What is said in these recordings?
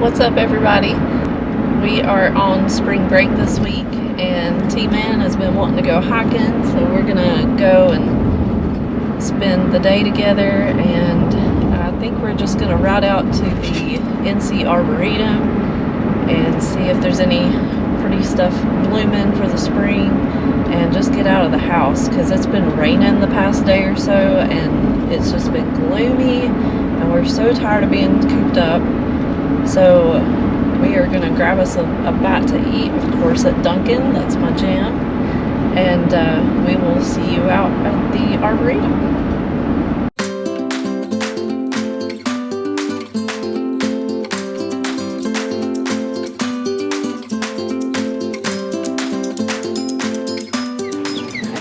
What's up, everybody? We are on spring break this week, and T-Man has been wanting to go hiking, so we're gonna go and spend the day together. And I think we're just gonna ride out to the NC Arboretum and see if there's any pretty stuff blooming for the spring, and just get out of the house because it's been raining the past day or so, and it's just been gloomy, and we're so tired of being cooped up. So we are going to grab us a bite to eat, of course, at Dunkin'. That's my jam. And we will see you out at the Arboretum.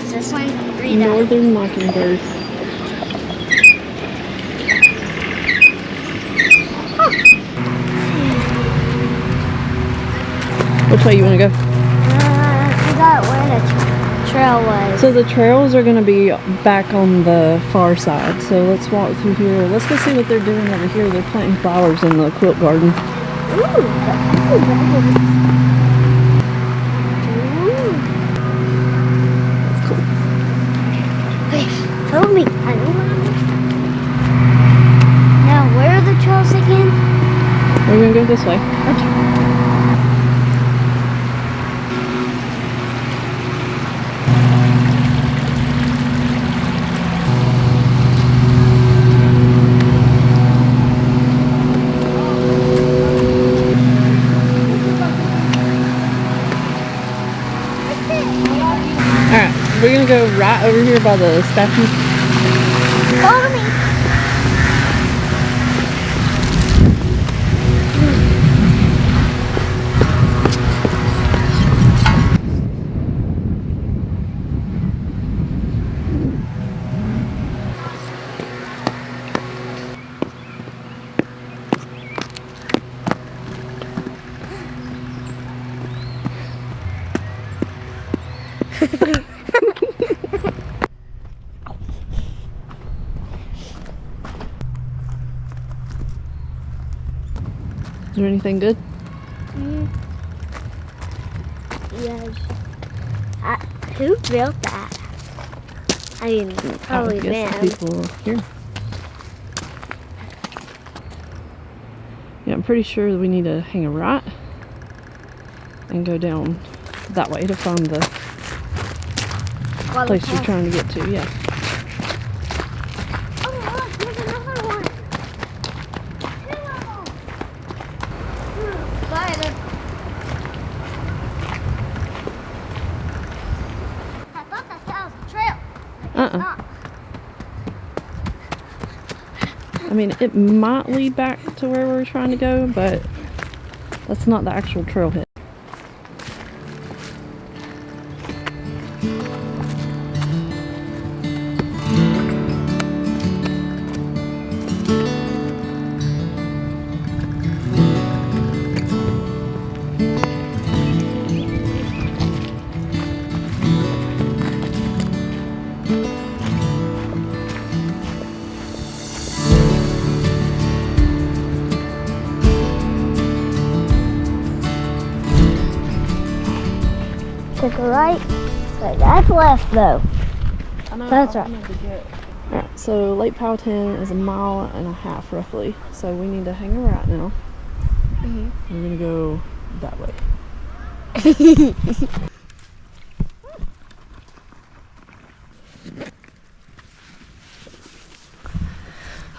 Is this one? Northern Mockingbird. Which way you want to go? I forgot where the trail was. So the trails are going to be back on the far side. So let's walk through here. Let's go see what they're doing over here. They're planting flowers in the quilt garden. Ooh, That's cool. wait, follow me. I know where I'm going. Now, where are the trails again? We're going to go this way. Okay. Alright, we're going to go right over here by the statue. Follow me. Is there anything good? Yes. Who built that? I mean, probably I guess them. the people here. Yeah, I'm pretty sure that we need to hang a right and go down that way to find the place you're trying to get to. Yeah. Oh, look, there's another one. Two of them. But I thought that was a trail. Not. I mean, it might lead back to where we're trying to go, but that's not the actual trailhead. Took a right. Wait, that's left though. That's right. Alright, so Lake Powhatan is 1.5 miles roughly, so we need to hang a right now. We're gonna go that way.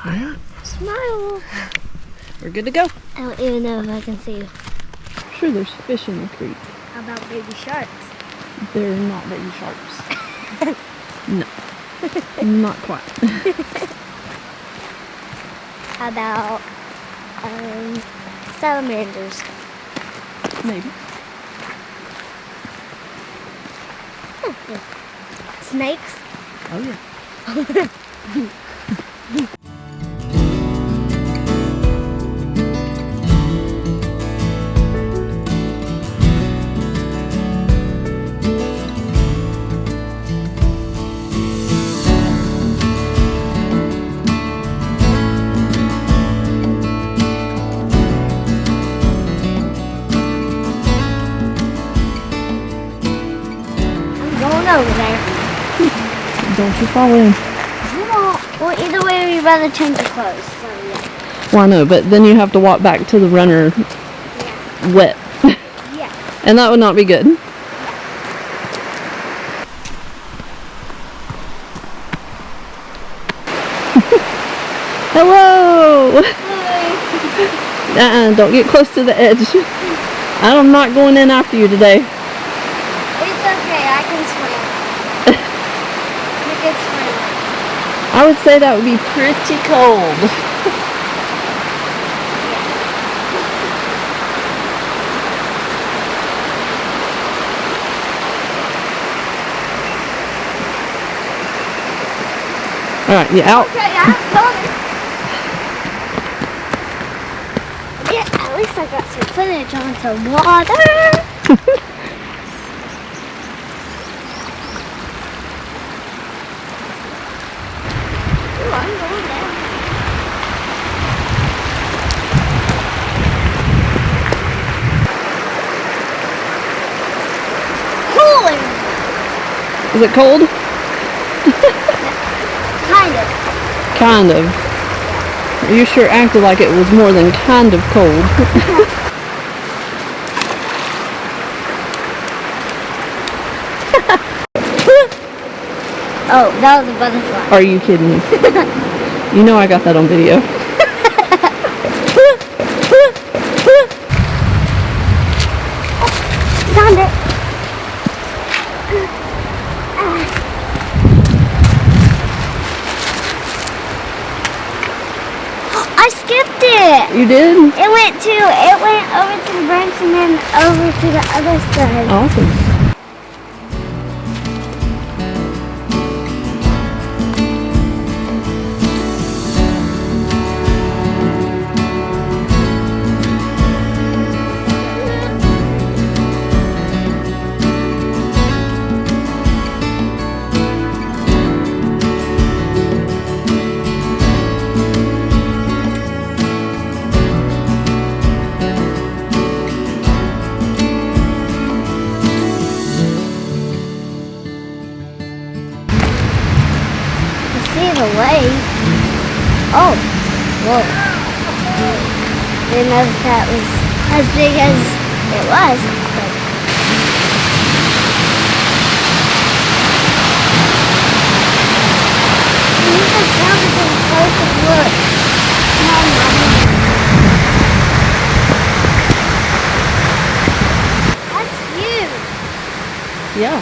Alright, Smile. we're good to go. I don't even know if I can see you. Sure, there's fish in the creek. How about baby sharks? They're not baby sharks. No, not quite. How about salamanders? Maybe. Snakes? Oh yeah. Don't you fall in. Well, either way, we'd rather change the clothes. So, yeah. Well, I know, but then you have to walk back to the runner wet. Yeah. And that would not be good. Hello! Don't get close to the edge. I'm not going in after you today. It's okay, I can swim. You can swim. I would say that would be pretty cold. Alright, you out? Okay, I'm coming. Yeah, at least I got some footage on some water. Ooh, I'm going down. Cooler. Is it cold? Kind of. Kind of. You sure acted like it was more than kind of cold. Oh, that was a butterfly. Are you kidding me? You know I got that on video. Found it. I skipped it. You did? It went over to the branch and then over to the other side. Awesome. Away. Oh, whoa. Didn't know if that was as big as it was. You can count it in close and look. Come on, Mommy. That's huge. Yeah.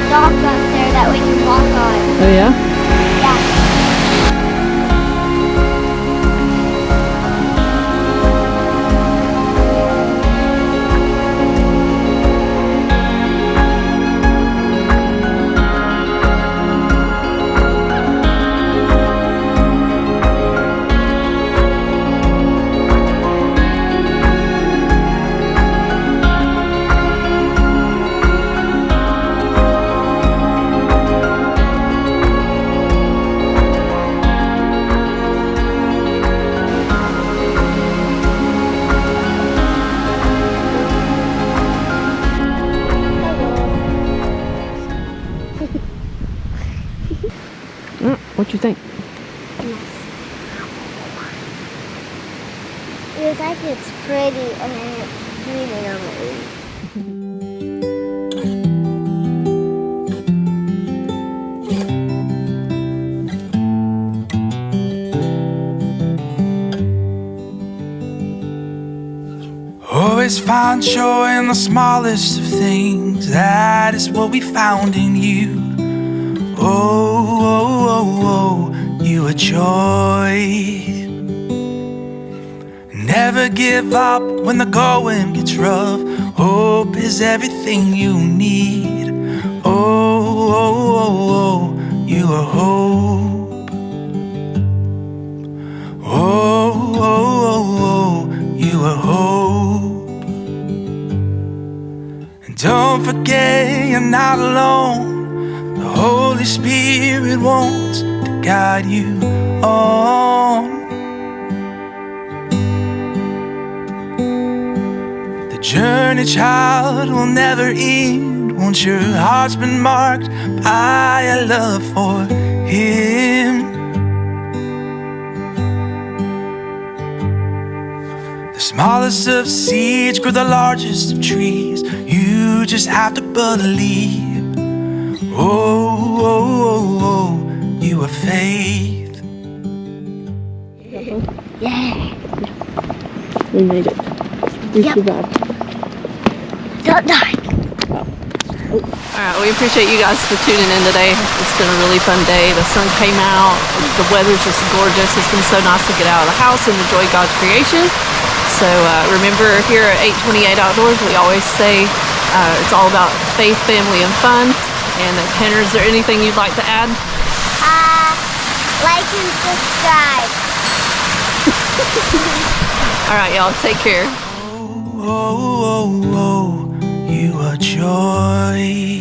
dock up there that we can walk on. Oh yeah? Yeah. What you think? It Dude, I think it's pretty and then it's reading on the leaf. Always find joy in the smallest of things. That is what we found in you. Oh, oh, oh, oh, you are joy. Never give up when the going gets rough. Hope is everything you need. Oh, oh, oh, oh, you are hope. Oh, oh, oh, oh, you are hope. And don't forget you're not alone. The Holy Spirit wants to guide you on. The journey, child, will never end once your heart's been marked by a love for Him. The smallest of seeds grow the largest of trees. You just have to believe. Oh, oh, oh, oh, you have faith. Yeah. We made it. We survived. Don't die. Alright, we appreciate you guys for tuning in today. It's been a really fun day. The sun came out. The weather's just gorgeous. It's been so nice to get out of the house and enjoy God's creation. So remember, here at 828 Outdoors, we always say it's all about faith, family, and fun. And Tanner, is there anything you'd like to add? Like and subscribe. Alright, y'all, take care. Oh, oh, oh, oh, you are joy.